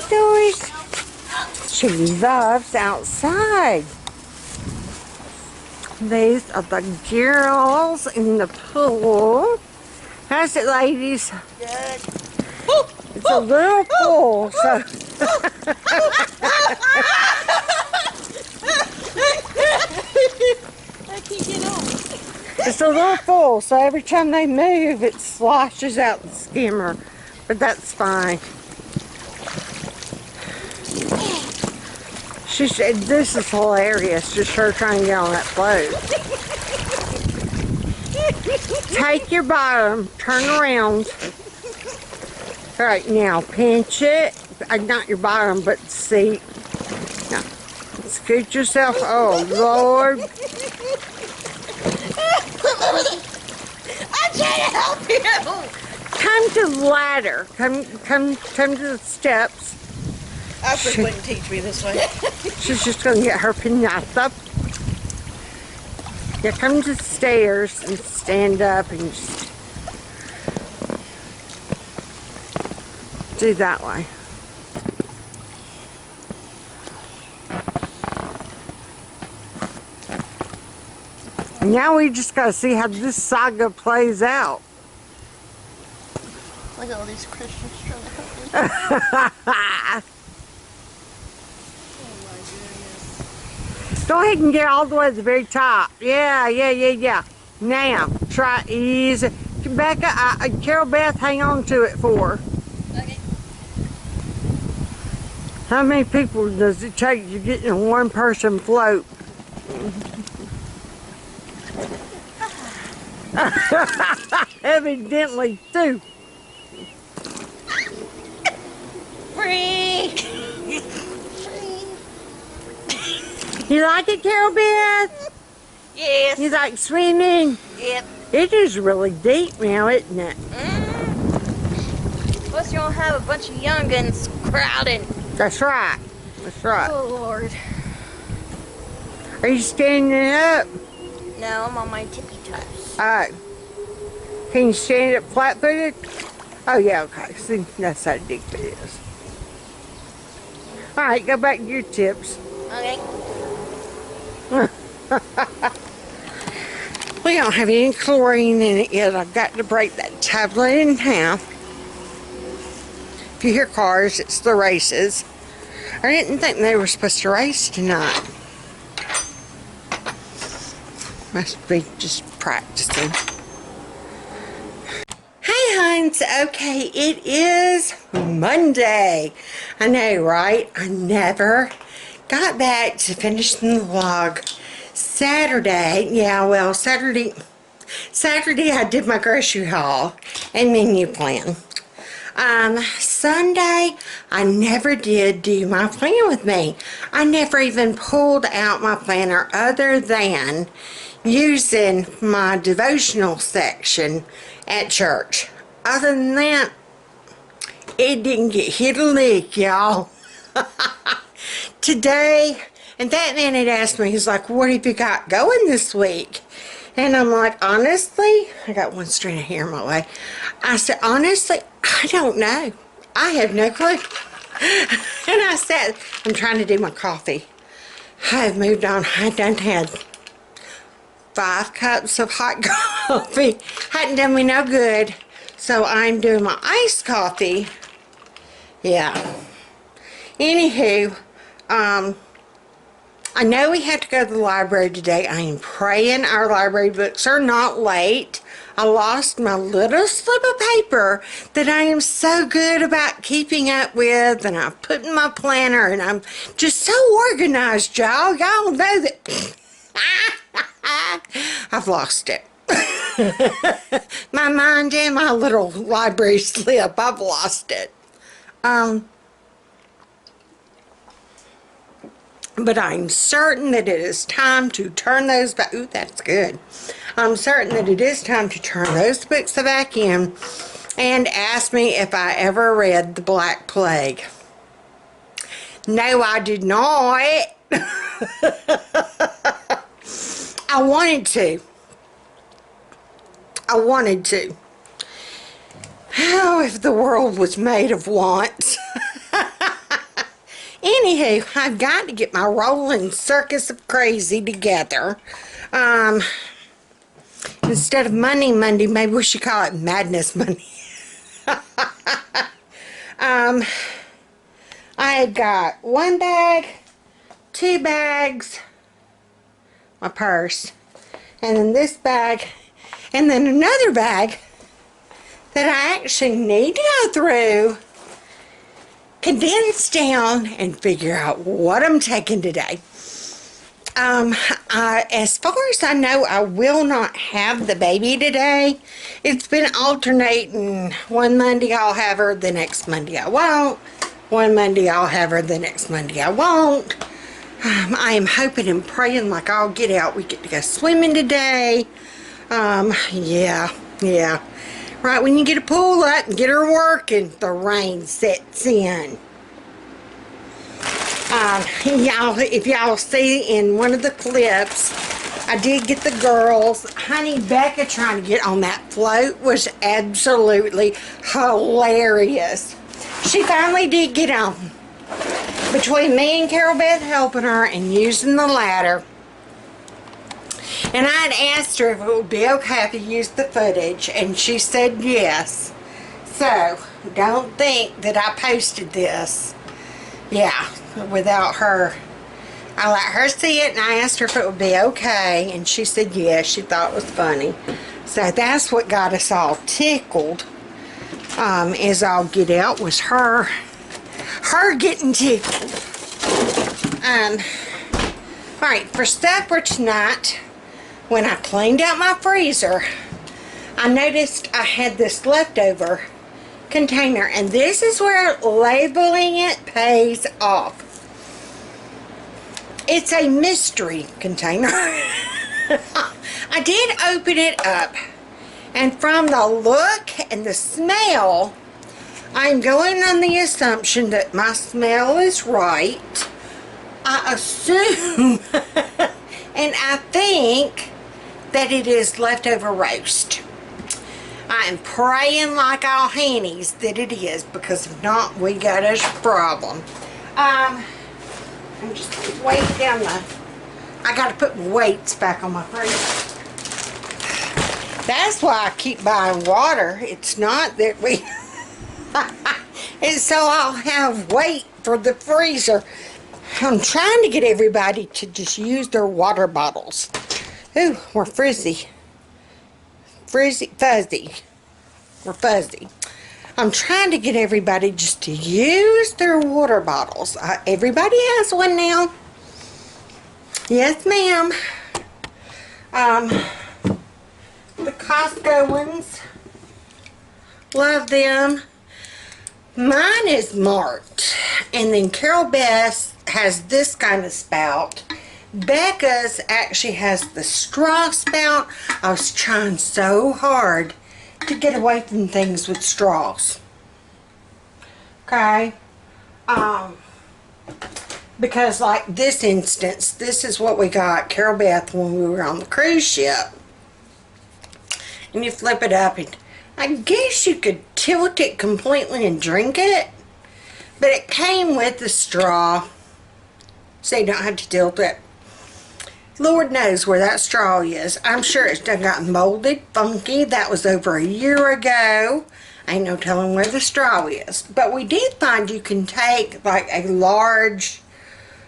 outdoors. She loves outside. These are the girls in the pool. How's it, ladies? Good. It's a little full, so. I can't get on. It's a little full, so every time they move, it sloshes out the skimmer. But that's fine. She said, this is hilarious, just her trying to get on that float. Take your bottom, turn around. All right, now pinch it. Not your bottom, but the seat. Now, scoot yourself. Oh, Lord. I'm trying to help you. Come to the ladder. Come to the steps. Alfred wouldn't teach me this way. She's just going to get her pinata. Yeah, come to the stairs and stand up and just do that way. Now we just got to see how this saga plays out. Look at all these Christians trying to help me. Go ahead and get all the way to the very top. Yeah. Now, try easy. Becca, Carol Beth, hang on to it for her. Okay. How many people does it take to get in a one-person float? Evidently, two. Free. You like it, Carol Beth? Yes. You like swimming? Yep. It is really deep now, isn't it? Plus, you don't have a bunch of young'uns crowding. That's right. That's right. Oh, Lord. Are you standing up? No, I'm on my tippy toes. Alright. Can you stand up flat-footed? Oh, yeah, okay. See, that's how deep it is. Alright, go back to your tips. Okay. We don't have any chlorine in it yet. I've got to break that tablet in half. If you hear cars, it's the races. I didn't think they were supposed to race tonight. Must be just practicing. Hey, Huns. Okay, it is Monday. I know, right? I never got back to finishing the vlog. Saturday I did my grocery haul and menu plan. Sunday I never did do my plan with me. I never even pulled out my planner other than using my devotional section at church. Other than that, it didn't get hit a lick, y'all. Today, and that man had asked me, he's like, what have you got going this week? And I'm like, honestly, I got one strand of hair in my way. I said, honestly, I don't know. I have no clue. And I said, I'm trying to do my coffee. I've moved on. I done had 5 cups of hot coffee. Hadn't done me no good. So I'm doing my iced coffee. Yeah. Anywho, I know we have to go to the library today. I am praying our library books are not late. I lost my little slip of paper that I am so good about keeping up with, and I put in my planner, and I'm just so organized, y'all. Y'all know that. I've lost it. My mind and my little library slip, I've lost it. But I'm certain that it is time to turn those back. Ooh, that's good. I'm certain that it is time to turn those books back in and ask me if I ever read The Black Plague. No, I did not. I wanted to. Oh, if the world was made of wants. Anywho, I've got to get my rolling circus of crazy together. Instead of Money Monday, maybe we should call it Madness Monday. I had got 1 bag, 2 bags, my purse, and then this bag, and then another bag that I actually need to go through, condense down, and figure out what I'm taking today. As far as I know, I will not have the baby today. It's been alternating. One Monday I'll have her, the next Monday I won't. One Monday I'll have her, the next Monday I won't. I am hoping and praying like I'll get out. We get to go swimming today. Yeah. Right when you get a pool up and get her working, the rain sets in. If y'all see in one of the clips, I did get the girls. Honey, Becca trying to get on that float was absolutely hilarious. She finally did get on. Between me and Carol Beth helping her and using the ladder. And I had asked her if it would be okay if I used the footage, and she said yes. So, don't think that I posted this. Yeah, without her. I let her see it, and I asked her if it would be okay, and she said yes. She thought it was funny. So that's what got us all tickled. As I'll get out was her getting tickled. Alright, for supper tonight, when I cleaned out my freezer, I noticed I had this leftover container, and this is where labeling it pays off. It's a mystery container. I did open it up, and from the look and the smell, I'm going on the assumption that my smell is right. I assume and I think that it is leftover roast. I am praying like all hannies that it is, because if not, we got us a problem. I'm just weight down I gotta put weights back on my freezer. That's why I keep buying water. It's not that we it's so I'll have weight for the freezer. I'm trying to get everybody to just use their water bottles. Ooh, we're fuzzy. Fuzzy. We're fuzzy. I'm trying to get everybody just to use their water bottles. Everybody has one now. Yes, ma'am. The Costco ones. Love them. Mine is marked. And then Carol Beth has this kind of spout. Becca's actually has the straw spout. I was trying so hard to get away from things with straws. Okay? Because like this instance, this is what we got Carol Beth when we were on the cruise ship. And you flip it up, and I guess you could tilt it completely and drink it. But it came with the straw, so you don't have to tilt it. Lord knows where that straw is. I'm sure it's done got molded, funky. That was over a year ago. Ain't no telling where the straw is. But we did find you can take like a large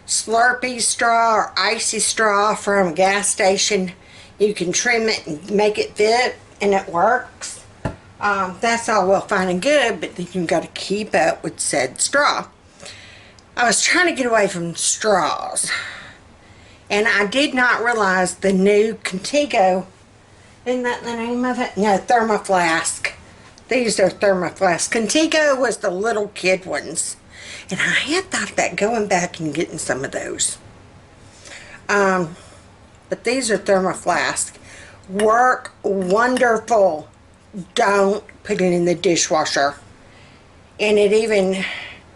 Slurpee straw or icy straw from a gas station. You can trim it and make it fit, and it works. That's all well fine and good, but then you've got to keep up with said straw. I was trying to get away from straws, and I did not realize the new Contigo, isn't that the name of it? No, Thermoflask. These are Thermoflask. Contigo was the little kid ones, and I had thought about going back and getting some of those. But these are Thermoflask. Work wonderful. Don't put it in the dishwasher. And it even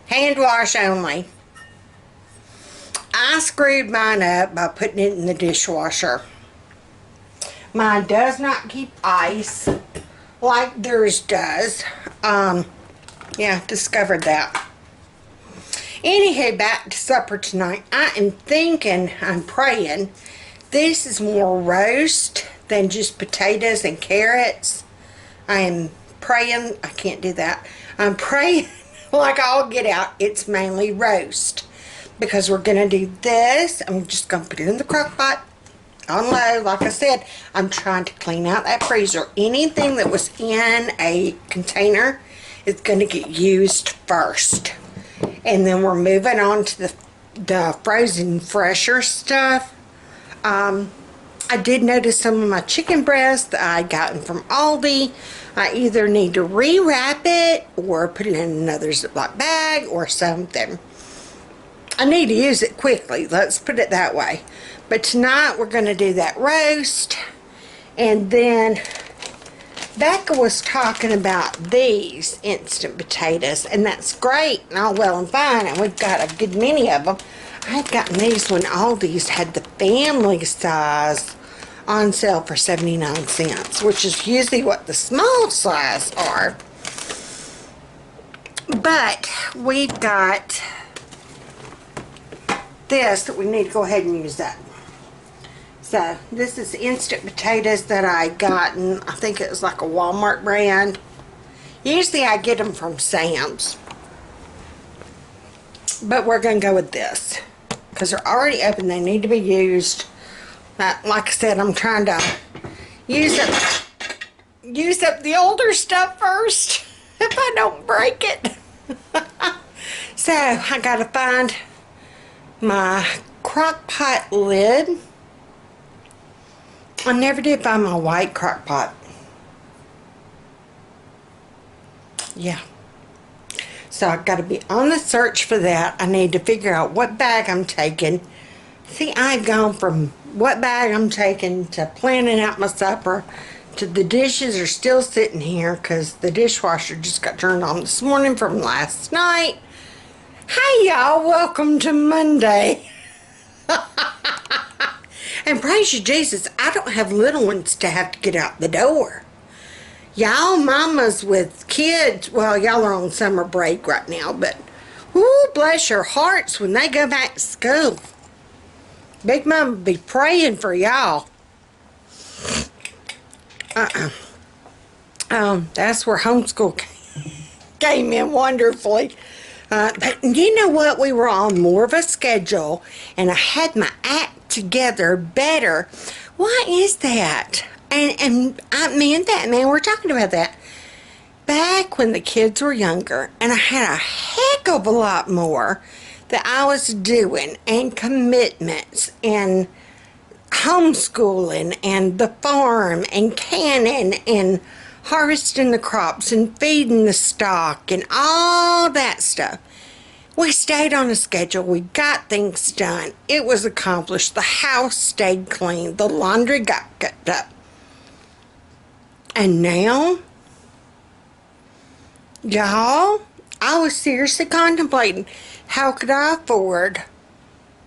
hand wash only. I screwed mine up by putting it in the dishwasher. Mine does not keep ice like theirs does. Yeah, discovered that. Anywho, back to supper tonight. I am thinking, I'm praying, this is more roast than just potatoes and carrots. I am praying, I can't do that. I'm praying like I'll get out. It's mainly roast. Because we're going to do this. I'm just going to put it in the crock pot on low. Like I said, I'm trying to clean out that freezer. Anything that was in a container is going to get used first. And then we're moving on to the frozen fresher stuff. I did notice some of my chicken breasts that I gotten from Aldi. I either need to rewrap it or put it in another Ziploc bag or something. I need to use it quickly, let's put it that way. But tonight we're going to do that roast. And then Becca was talking about these instant potatoes, and that's great and all well and fine, and we've got a good many of them. I've gotten these when Aldi's had the family size on sale for 79 cents, which is usually what the small size are. But we've got this that we need to go ahead and use up. So this is instant potatoes that I gotten. I think it was like a Walmart brand. Usually I get them from Sam's, but we're gonna go with this because they're already open. They need to be used. Like I said, I'm trying to use up the older stuff first if I don't break it. So I gotta find my crock pot lid. I never did find my white crock pot. Yeah. So I've got to be on the search for that. I need to figure out what bag I'm taking. See, I've gone from what bag I'm taking to planning out my supper to the dishes are still sitting here because the dishwasher just got turned on this morning from last night. Hey y'all, welcome to Monday. And praise you Jesus, I don't have little ones to have to get out the door. Y'all mamas with kids, well, y'all are on summer break right now, but whoo, bless your hearts when they go back to school. Big Mama be praying for y'all. That's where homeschool came in wonderfully. But you know what? We were on more of a schedule, and I had my act together better. Why is that? And I meant that, man. We're talking about that. Back when the kids were younger, and I had a heck of a lot more that I was doing, and commitments, and homeschooling, and the farm, and canning, and harvesting the crops, and feeding the stock, and all that stuff. We stayed on a schedule. We got things done. It was accomplished. The house stayed clean. The laundry got kept up. And now, y'all, I was seriously contemplating how could I afford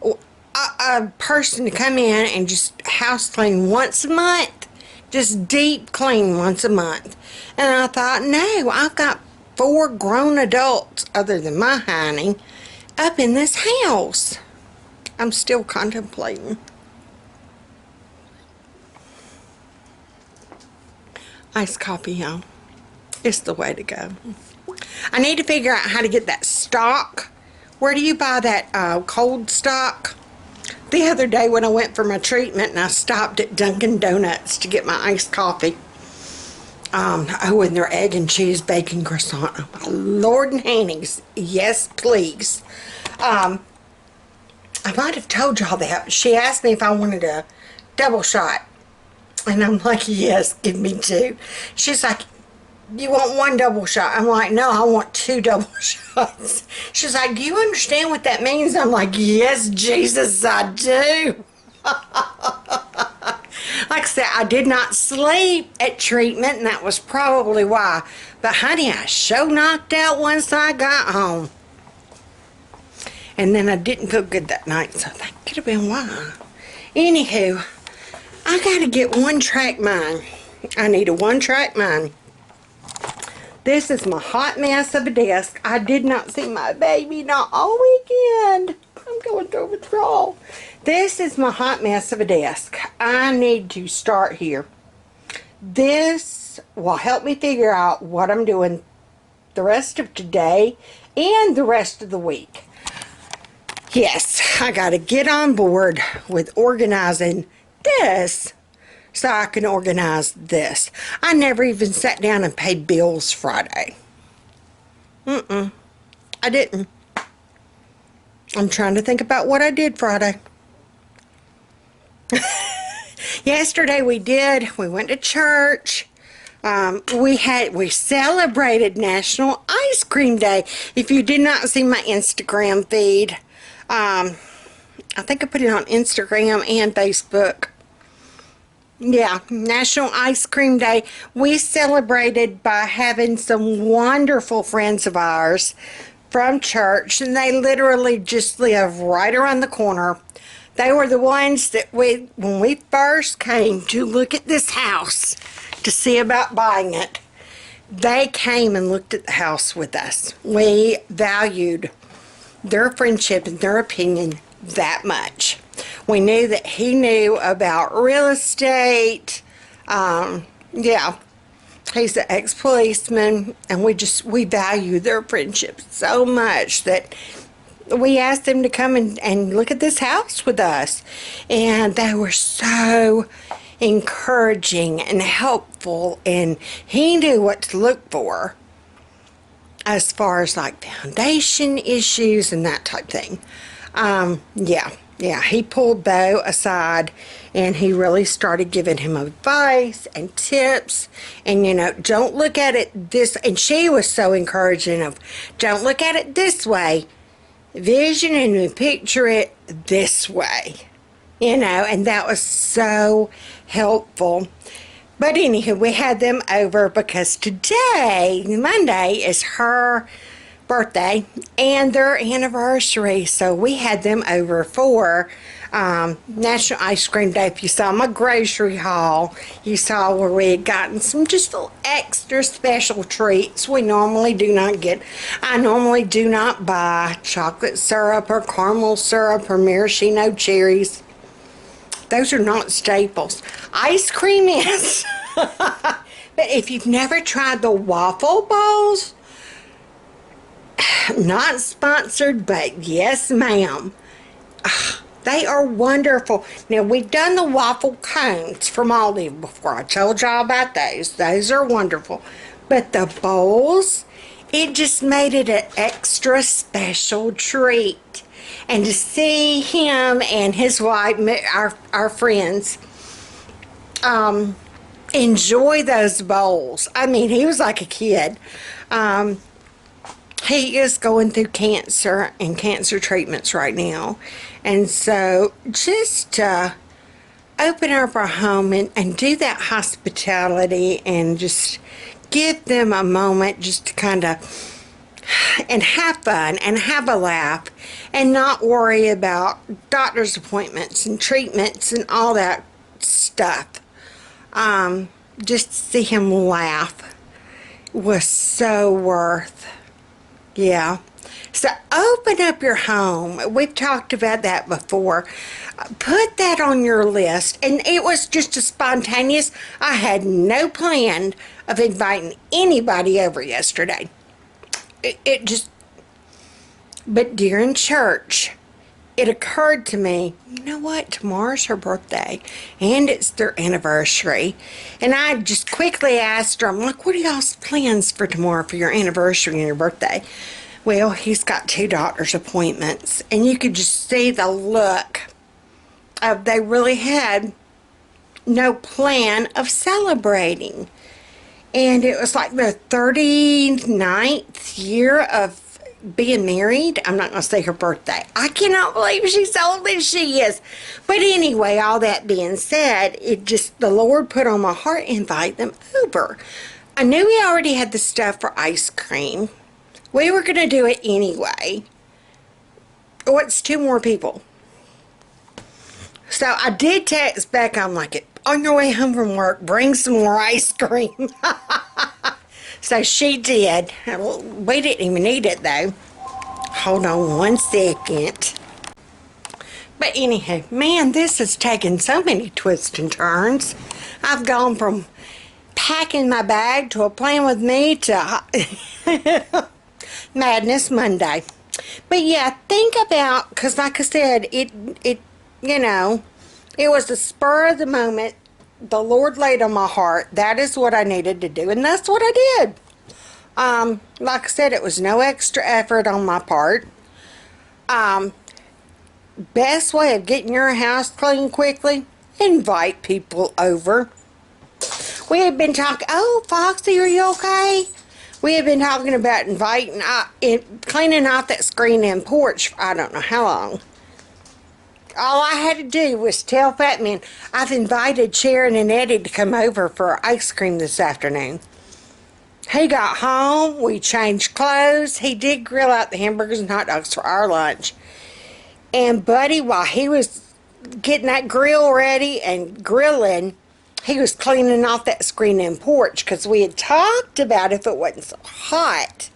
a person to come in and just house clean once a month, just deep clean once a month. And I thought, no, I've got 4 grown adults other than my honey up in this house. I'm still contemplating. Iced coffee, y'all. It's the way to go. I need to figure out how to get that stock. Where do you buy that cold stock? The other day when I went for my treatment and I stopped at Dunkin' Donuts to get my iced coffee. Oh, and their egg and cheese bacon croissant. Oh, my Lord and Hannies. Yes, please. I might have told y'all that. She asked me if I wanted a double shot. And I'm like, yes, give me 2. She's like, you want 1 double shot? I'm like, no, I want 2 double shots. She's like, do you understand what that means? I'm like, yes, Jesus, I do. Like I said, I did not sleep at treatment, and that was probably why. But honey, I sure knocked out once I got home. And then I didn't feel good that night, so that could have been why. Anywho, I gotta get 1-track mine. I need a 1-track mine. This is my hot mess of a desk. I did not see my baby not all weekend. I'm going through withdrawal. This is my hot mess of a desk. I need to start here. This will help me figure out what I'm doing the rest of today and the rest of the week. Yes, I got to get on board with organizing this so I can organize this. I never even sat down and paid bills Friday. I didn't. I'm trying to think about what I did Friday. Yesterday we went to church. We celebrated National Ice Cream Day. If you did not see my Instagram feed, I think I put it on Instagram and Facebook. Yeah, National Ice Cream Day. We celebrated by having some wonderful friends of ours from church, and they literally just live right around the corner. They were the ones that when we first came to look at this house to see about buying it, they came and looked at the house with us. We valued their friendship and their opinion that much. We knew that he knew about real estate. Yeah, he's an ex-policeman, and we value their friendship so much that we asked them to come and look at this house with us. And they were so encouraging and helpful, and he knew what to look for as far as like foundation issues and that type thing. Yeah, he pulled Bo aside and he really started giving him advice and tips, and don't look at it this, and she was so encouraging of, don't look at it this way, vision and picture it this way, and that was so helpful. But anywho, we had them over because today, Monday, is her birthday and their anniversary. So we had them over for National Ice Cream Day. If you saw my grocery haul, you saw where we had gotten some just little extra special treats we normally do not get. I normally do not buy chocolate syrup or caramel syrup or maraschino cherries. Those are not staples. Ice cream is. But if you've never tried the waffle balls, not sponsored, but yes ma'am, they are wonderful. Now, we've done the waffle cones from Aldi before. I told y'all about those. Those are wonderful. But the bowls, it just made it an extra special treat. And to see him and his wife, our friends, enjoy those bowls. I mean, he was like a kid. He is going through cancer and cancer treatments right now. And so just open up our home and do that hospitality and just give them a moment just to kind of and have fun and have a laugh and not worry about doctor's appointments and treatments and all that stuff. Just to see him laugh was so worth. Yeah. So open up your home. We've talked about that before. Put that on your list. And it was just a spontaneous. I had no plan of inviting anybody over yesterday. It just, but during church, it occurred to me, you know what, tomorrow's her birthday, and it's their anniversary. And I just quickly asked her, I'm like, what are y'all's plans for tomorrow for your anniversary and your birthday? Well, he's got 2 doctor's appointments, and you could just see the look of they really had no plan of celebrating. And it was like the 39th year of being married. I'm not going to say her birthday. I cannot believe she's so old as she is. But anyway, all that being said, the Lord put on my heart to invite them over. I knew we already had the stuff for ice cream. We were going to do it anyway. What's 2 more people? So I did text back. I'm like, on your way home from work, bring some more ice cream. So she did. We didn't even eat it though. Hold on 1 second. But anyhow, man, this has taken so many twists and turns. I've gone from packing my bag to a plan with me to Madness Monday. But yeah, think about, because like I said, it you know, it was the spur of the moment. The Lord laid on my heart. That is what I needed to do, and that's what I did. Like I said, it was no extra effort on my part. Best way of getting your house clean quickly, invite people over. We had been talking, oh, Foxy, are you okay? We had been talking about inviting, cleaning out that screen and porch for I don't know how long. All I had to do was tell Fat Man, I've invited Sharon and Eddie to come over for ice cream this afternoon. He got home, we changed clothes. He did grill out the hamburgers and hot dogs for our lunch. And Buddy, while he was getting that grill ready and grilling, he was cleaning off that screen and porch, because we had talked about if it wasn't so hot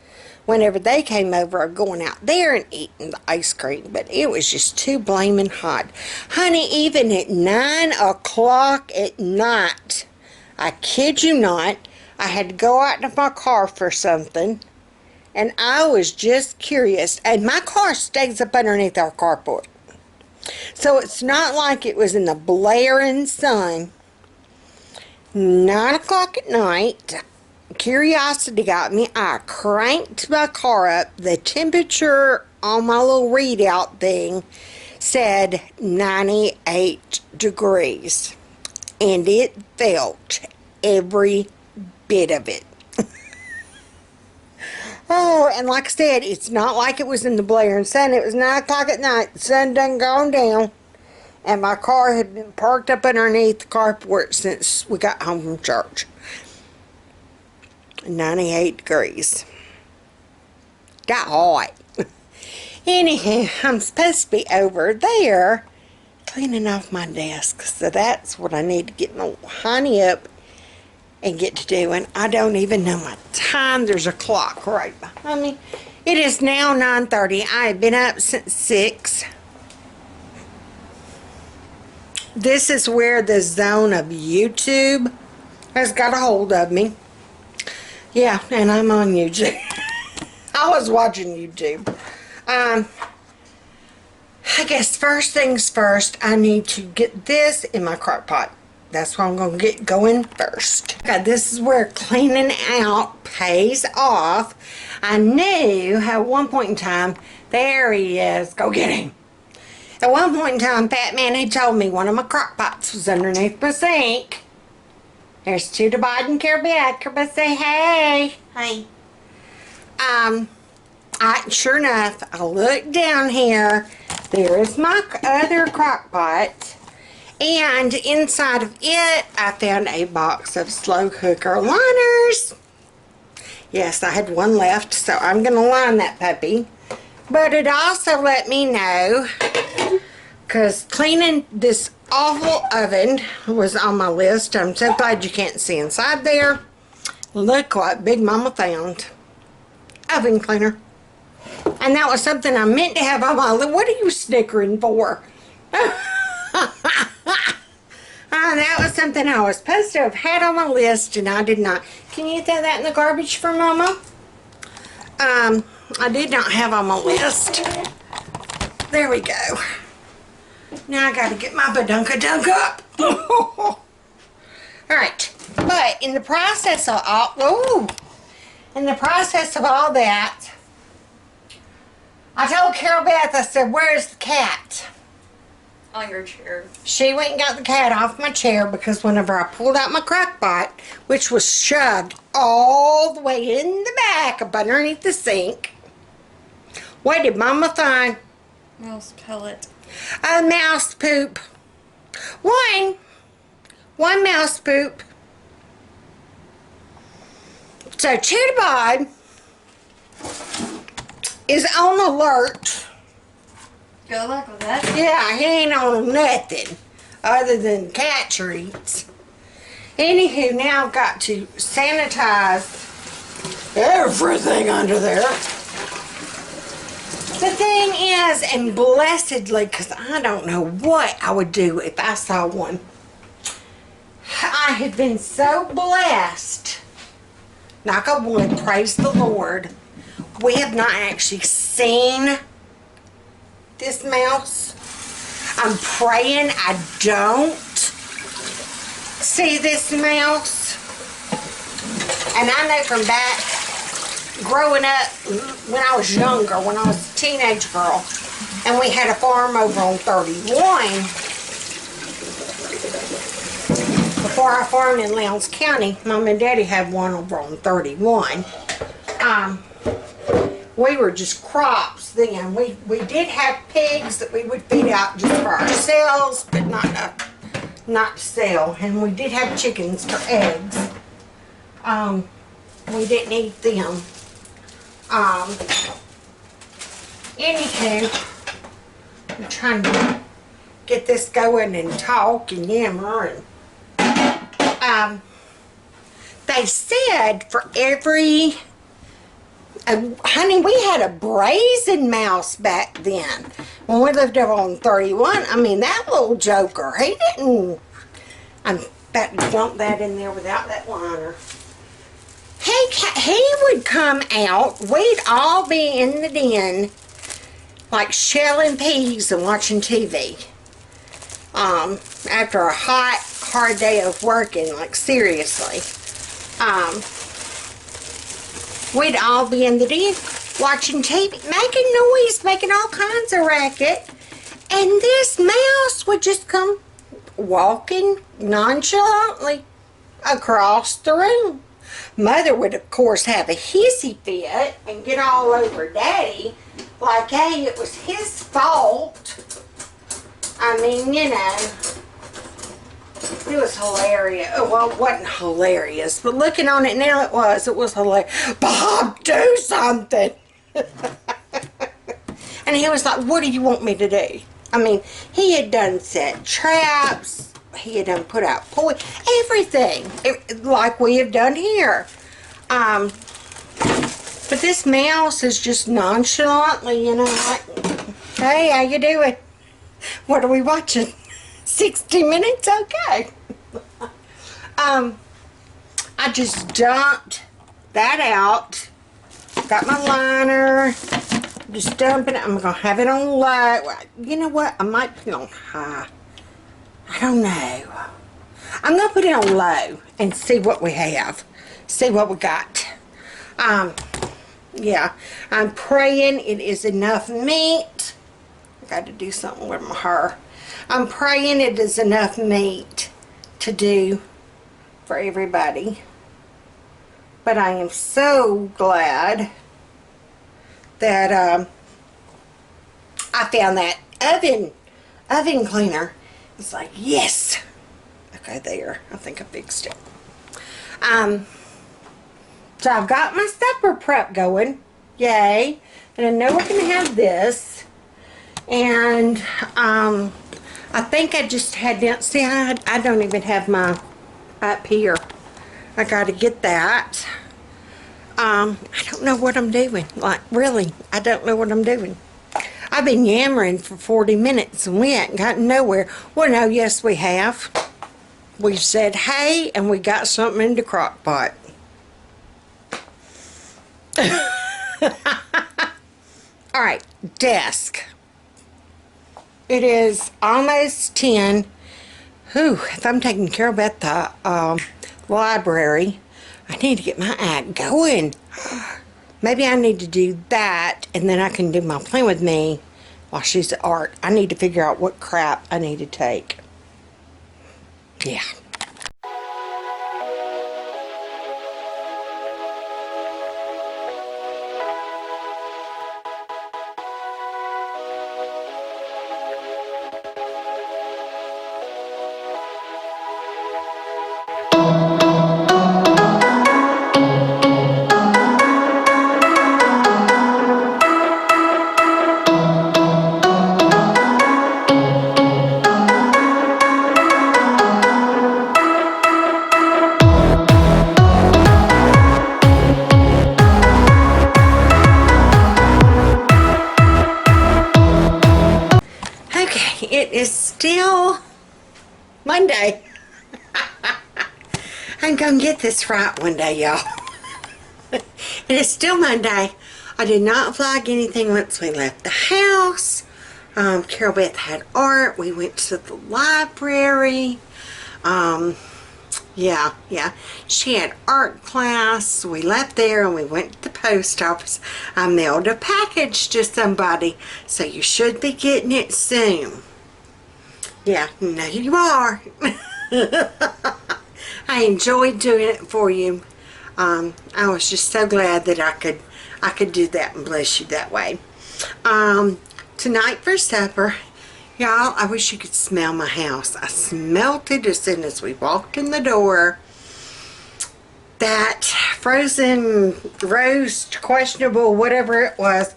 whenever they came over, going out there and eating the ice cream. But it was just too blaming hot. Honey, even at 9 o'clock at night, I kid you not, I had to go out to my car for something. And I was just curious. And my car stays up underneath our carport. So it's not like it was in the blaring sun. 9 o'clock at night, curiosity got me. I cranked my car up. The temperature on my little readout thing said 98 degrees. And it felt every bit of it. Oh, and like I said, it's not like it was in the blaring sun. It was 9 o'clock at night. The sun done gone down. And my car had been parked up underneath the carport since we got home from church. 98 degrees. Got hot. Anyhow, I'm supposed to be over there cleaning off my desk. So that's what I need to get my honey up and get to doing. I don't even know my time. There's a clock right behind me. It is now 9:30. I have been up since 6. This is where the zone of YouTube has got a hold of me. Yeah, and I'm on YouTube. I was watching YouTube. I guess first things first, I need to get this in my crock pot. That's what I'm going to get going first. Okay, this is where cleaning out pays off. I knew at one point in time, there he is, go get him. At one point in time, Fat Man had told me one of my crock pots was underneath my sink. There's two dividing care back. Everybody say hey. Hey. Sure enough, I looked down here. There is my other crock pot. And inside of it, I found a box of slow cooker liners. Yes, I had one left, so I'm going to line that puppy. But it also let me know, because cleaning this awful oven was on my list. I'm so glad you can't see inside there. Look what Big Mama found. Oven cleaner. And that was something I meant to have on my list. What are you snickering for? That was something I was supposed to have had on my list, and I did not. Can you throw that in the garbage for Mama? I did not have on my list. There we go. Now I gotta get my badunka dunk up. Alright, but in the process of all, that, I told Carol Beth, I said, where's the cat? On your chair. She went and got the cat off my chair, because whenever I pulled out my crock pot, which was shoved all the way in the back up underneath the sink, what did Mama find? Mouse pellet. A mouse poop. One mouse poop. So Chudabod is on alert. Good luck with that. Yeah, he ain't on nothing other than cat treats. Anywho, now I've got to sanitize everything under there. The thing is, and blessedly, because I don't know what I would do if I saw one. I have been so blessed. Knock on wood, praise the Lord. We have not actually seen this mouse. I'm praying I don't see this mouse. And I know from back growing up when I was younger, when I was a teenage girl, and we had a farm over on 31. Before I farmed in Lowndes County, Mom and Daddy had one over on 31. We were just crops then. We did have pigs that we would feed out just for ourselves, but not to sell. And we did have chickens for eggs. We didn't eat them. Anywho, I'm trying to get this going and talk and yammer and they said for every honey, we had a brazen mouse back then when we lived over on 31. I mean, that little joker, he didn't, I'm about to dump that in there without that liner. He would come out, we'd all be in the den like shelling peas and watching TV. After a hard day of working, like seriously. We'd all be in the den watching TV, making noise, making all kinds of racket. And this mouse would just come walking nonchalantly across the room. Mother would, of course, have a hissy fit and get all over Daddy like, hey, it was his fault. I mean, you know, it was hilarious. Well, it wasn't hilarious, but looking on it now, it was hilarious. Bob, do something. And he was like, what do you want me to do? I mean, he had done set traps. He had done put out poi, everything, like we have done here. But this mouse is just nonchalantly, you know, like, hey, how you doing? What are we watching? 60 Minutes? Okay. I just dumped that out. Got my liner. Just dumping it. I'm going to have it on low. You know what? I might put it on high. I don't know. I'm going to put it on low and see what we have. See what we got. Yeah. I'm praying it is enough meat. I got to do something with my hair. I'm praying it is enough meat to do for everybody. But I am so glad that I found that oven cleaner. It's like, yes. Okay, there. I think I fixed it. So I've got my supper prep going. Yay. And I know we're going to have this. And I think I just had, see, I don't even have my up here. I got to get that. I don't know what I'm doing. Like, really, I don't know what I'm doing. I've been yammering for 40 minutes and we ain't gotten nowhere. Well, no, yes, we have. We've said hey, and we got something in the crock pot. Alright, desk. It is almost 10. Whew, if I'm taking care of at the library, I need to get my act going. Maybe I need to do that, and then I can do my plan with me while she's at art. I need to figure out what crap I need to take. Yeah. still Monday. I'm gonna get this right one day, y'all. And it's still Monday. I did not vlog anything once we left the house. Carol Beth had art. We went to the library. Yeah. She had art class. We left there and we went to the post office. I mailed a package to somebody, so you should be getting it soon. Yeah, no you are. I enjoyed doing it for you. I was just so glad that I could do that and bless you that way. Tonight for supper, y'all, I wish you could smell my house. I smelt it as soon as we walked in the door. That frozen roast, questionable, whatever it was,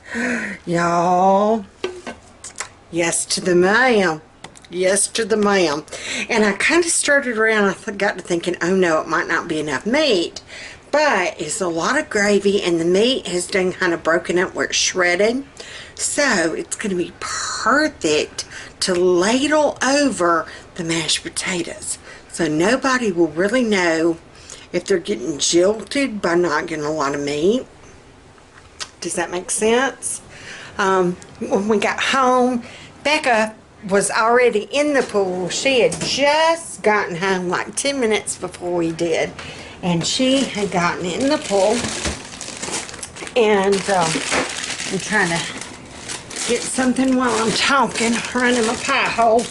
y'all, yes to the ma'am. Yes to the ma'am. And I kind of started around, I got to thinking, oh no, it might not be enough meat. But it's a lot of gravy and the meat has done kind of broken up where it's shredded. So it's going to be perfect to ladle over the mashed potatoes. So nobody will really know if they're getting jilted by not getting a lot of meat. Does that make sense? When we got home, Becca was already in the pool. She had just gotten home like 10 minutes before we did. And she had gotten in the pool. And I'm trying to get something while I'm talking, running my pie hole.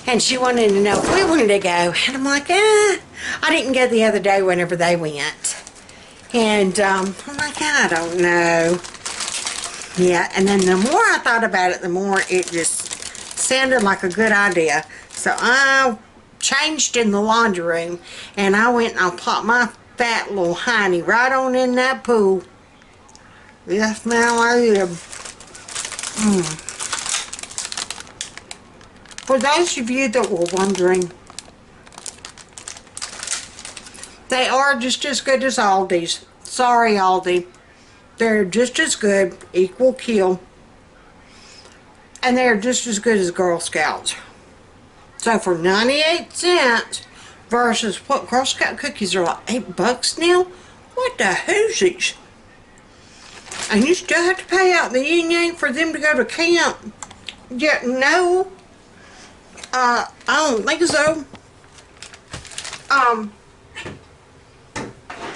And she wanted to know if we wanted to go. And I'm like, I didn't go the other day whenever they went. And I'm like, I don't know. Yeah, and then the more I thought about it, the more it just sounded like a good idea. So I changed in the laundry room, and I went and I popped my fat little hiney right on in that pool. Yes, now I did. For those of you that were wondering, they are just as good as Aldi's. Sorry, Aldi. They're just as good, equal kill. And they're just as good as Girl Scouts. So for 98 cents versus what Girl Scout cookies are like $8 now? What the hoosies? And you still have to pay out the yin-yang for them to go to camp. Yeah, no. I don't think so.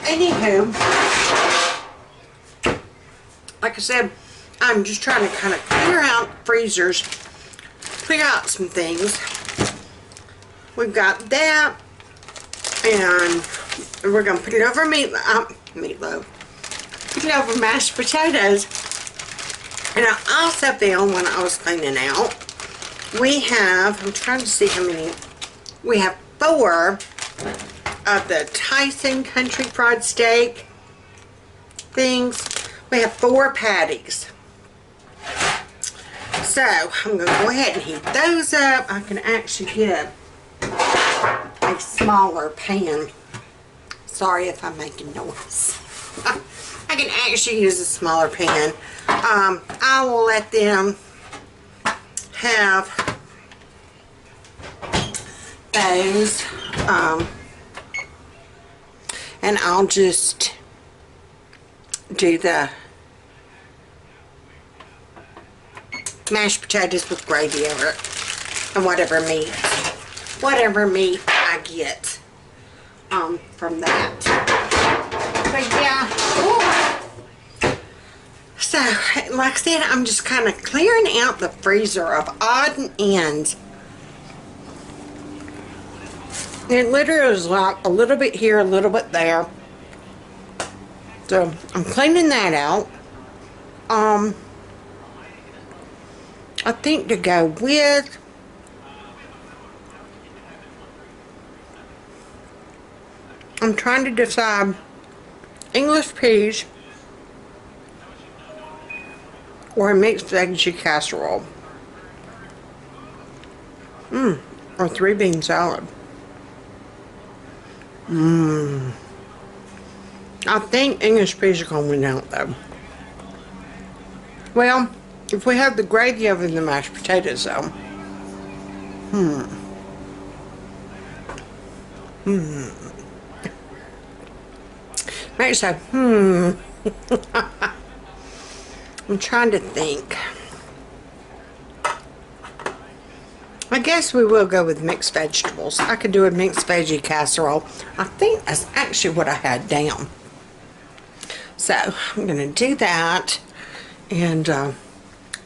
Anywho, like I said, I'm just trying to kind of clear out freezers, clear out some things. We've got that, and we're going to put it over meatloaf. Put it over mashed potatoes. And I also found when I was cleaning out, we have, I'm trying to see how many, we have 4 of the Tyson Country Fried Steak things. We have 4 patties. So I'm going to go ahead and heat those up. I can actually get a smaller pan. Sorry if I'm making noise. I can actually use a smaller pan. I will let them have those. And I'll just do the mashed potatoes with gravy over it, and whatever meat I get from that. But yeah, so like I said, I'm just kind of clearing out the freezer of odd ends. It literally is like a little bit here, a little bit there. So I'm cleaning that out. I think to go with, I'm trying to decide English peas or a mixed veggie casserole. Or 3-bean salad. I think English peas are going out though. Well, if we have the gravy over the mashed potatoes, though. Makes a I'm trying to think. I guess we will go with mixed vegetables. I could do a mixed veggie casserole. I think that's actually what I had down. So I'm going to do that. And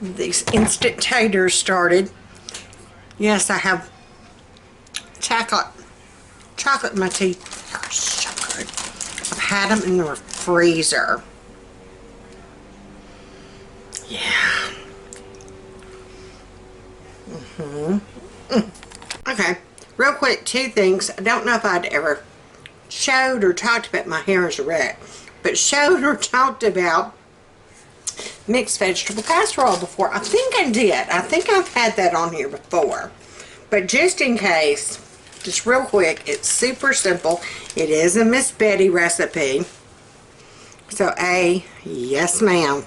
these instant taters started. Yes, I have chocolate in my teeth. They're so good. I've had them in the freezer. Yeah. Okay, real quick, two things. I don't know if I'd ever showed or talked about, my hair is a wreck, but showed or talked about mixed vegetable casserole before. I think I did. I think I've had that on here before. But just in case, just real quick, it's super simple. It is a Miss Betty recipe. So A, yes ma'am.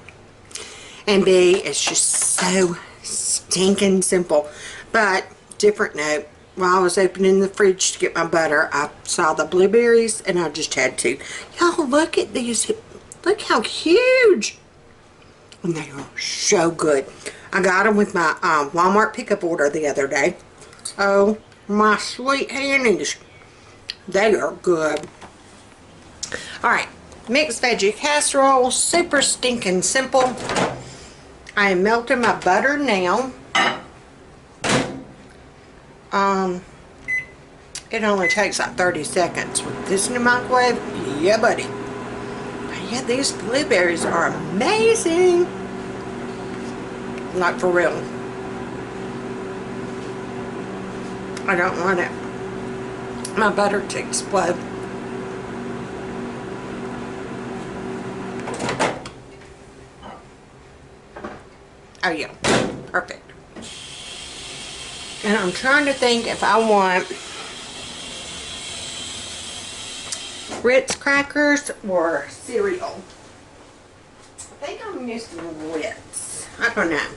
And B, it's just so stinking simple. But, different note, while I was opening the fridge to get my butter, I saw the blueberries and I just had to. Y'all, look at these. Look how huge. And they are so good. I got them with my Walmart pickup order the other day. Oh, my sweet handies. They are good. Alright, mixed veggie casserole. Super stinking simple. I am melting my butter now. It only takes like 30 seconds. With this in the microwave, yeah buddy. But yeah, these blueberries are amazing. Like for real. I don't want it. My butter to explode. Oh yeah, perfect. And I'm trying to think if I want Ritz crackers or cereal. I think I'm using Ritz. I don't know.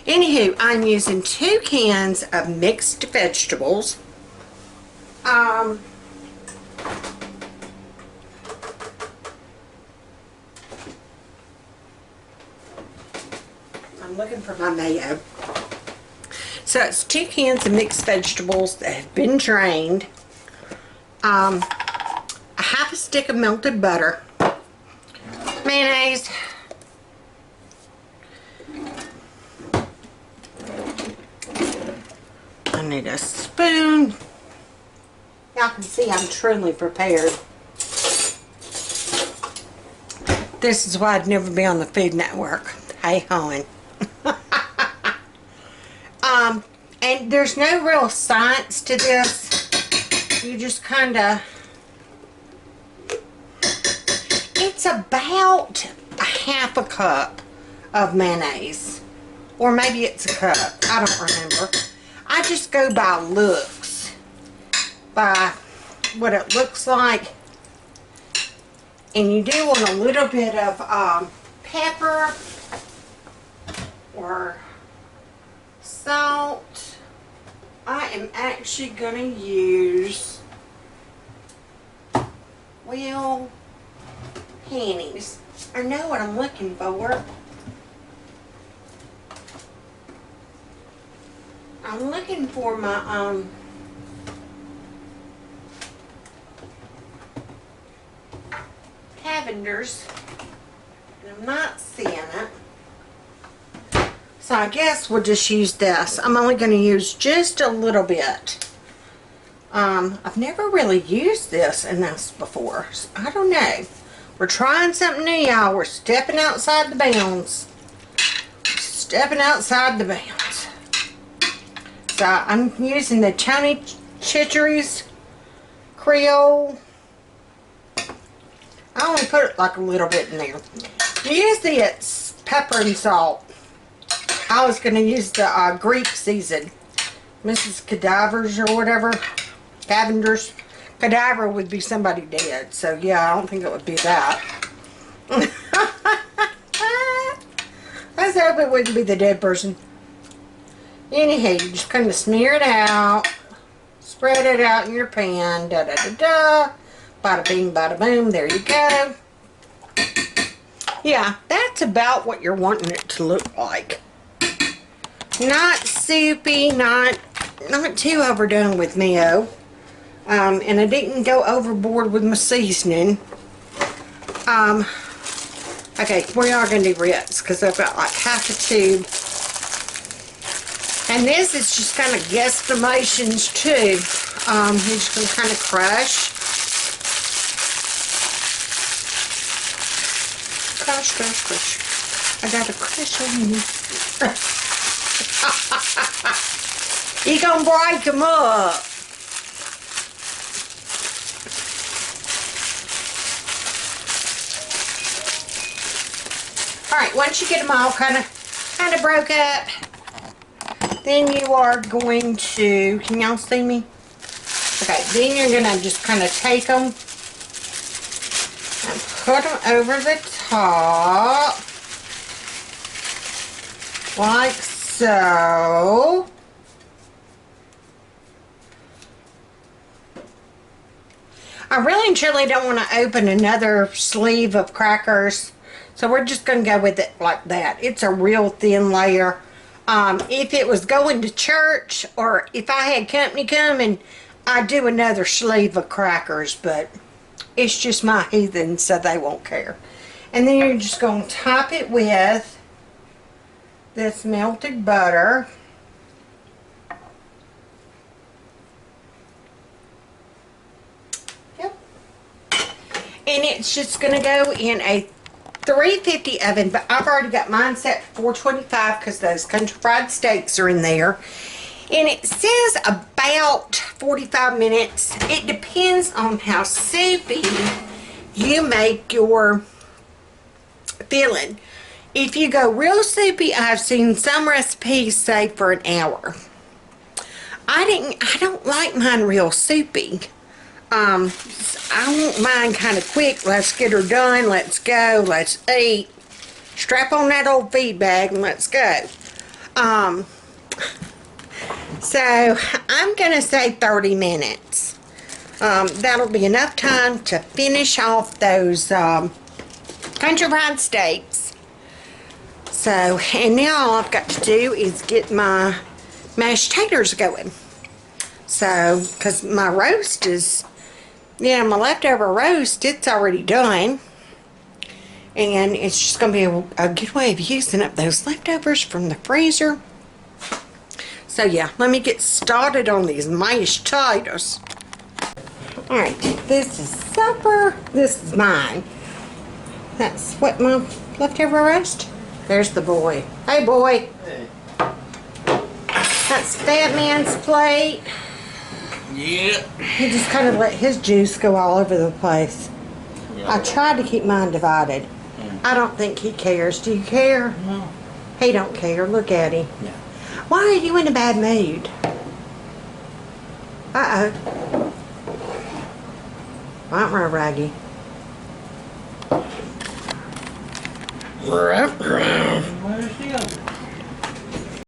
Anywho, I'm using 2 cans of mixed vegetables. I'm looking for my mayo. So it's 2 cans of mixed vegetables that have been drained. A half a stick of melted butter. Mayonnaise. I need a spoon. Y'all can see I'm truly prepared. This is why I'd never be on the Food Network. Hey, hon. And there's no real science to this. You just kind of... It's about a half a cup of mayonnaise. Or maybe it's a cup. I don't remember. I just go by looks. By what it looks like. And you do want a little bit of pepper or salt. I am actually going to use, well, pennies. I know what I'm looking for. I'm looking for my Cavenders, and I'm not seeing it. So I guess we'll just use this. I'm only going to use just a little bit. I've never really used this in this before. So I don't know. We're trying something new, y'all. We're stepping outside the bounds. Stepping outside the bounds. So I'm using the Tony Chichery's Creole. I only put like a little bit in there. Usually it's pepper and salt. I was going to use the Greek season. Mrs. Cadaver's or whatever. Cavender's. Cadaver would be somebody dead. So yeah, I don't think it would be that. just hope it wouldn't be the dead person. Anyhow, you just kind of smear it out. Spread it out in your pan. Da da da da. Bada bing, bada boom. There you go. Yeah, that's about what you're wanting it to look like. Not soupy, not too overdone with mayo. And I didn't go overboard with my seasoning. Okay, we are going to do Ritz because I've got like half a tube. And this is just kind of guesstimations too. You're just going to kind of crush. Crush, crush, crush. I got a crush on you. You gonna break them up. Alright, once you get them all kind of broke up, then you are going to, can y'all see me? Okay, then you're gonna just kind of take them and put them over the top, like so. I really and truly don't want to open another sleeve of crackers, so we're just going to go with it like that. It's a real thin layer. If it was going to church or if I had company coming, I'd do another sleeve of crackers, but it's just my heathen, so they won't care. And then you're just going to top it with this melted butter. And it's just going to go in a 350 oven, but I've already got mine set for 425 because those country fried steaks are in there. And it says about 45 minutes. It depends on how soupy you make your filling. If you go real soupy, I've seen some recipes say for an hour. I don't like mine real soupy. I want mine kind of quick. Let's get her done. Let's go. Let's eat. Strap on that old feed bag and let's go. So I'm going to say 30 minutes. That'll be enough time to finish off those country fried steaks. So, and now all I've got to do is get my mashed taters going. So, because my roast is, yeah, my leftover roast, it's already done. And it's just going to be a good way of using up those leftovers from the freezer. So, yeah, let me get started on these mashed taters. Alright, this is supper. This is mine. That's what my leftover roast. There's the boy. Hey, boy. Hey. That's Fat Man's plate. Yeah. He just kind of let his juice go all over the place. Yeah. I tried to keep mine divided. I don't think he cares. Do you care? No. He don't care. Look at him. No. Why are you in a bad mood? Uh-oh. Right, Raggy. Where's the other?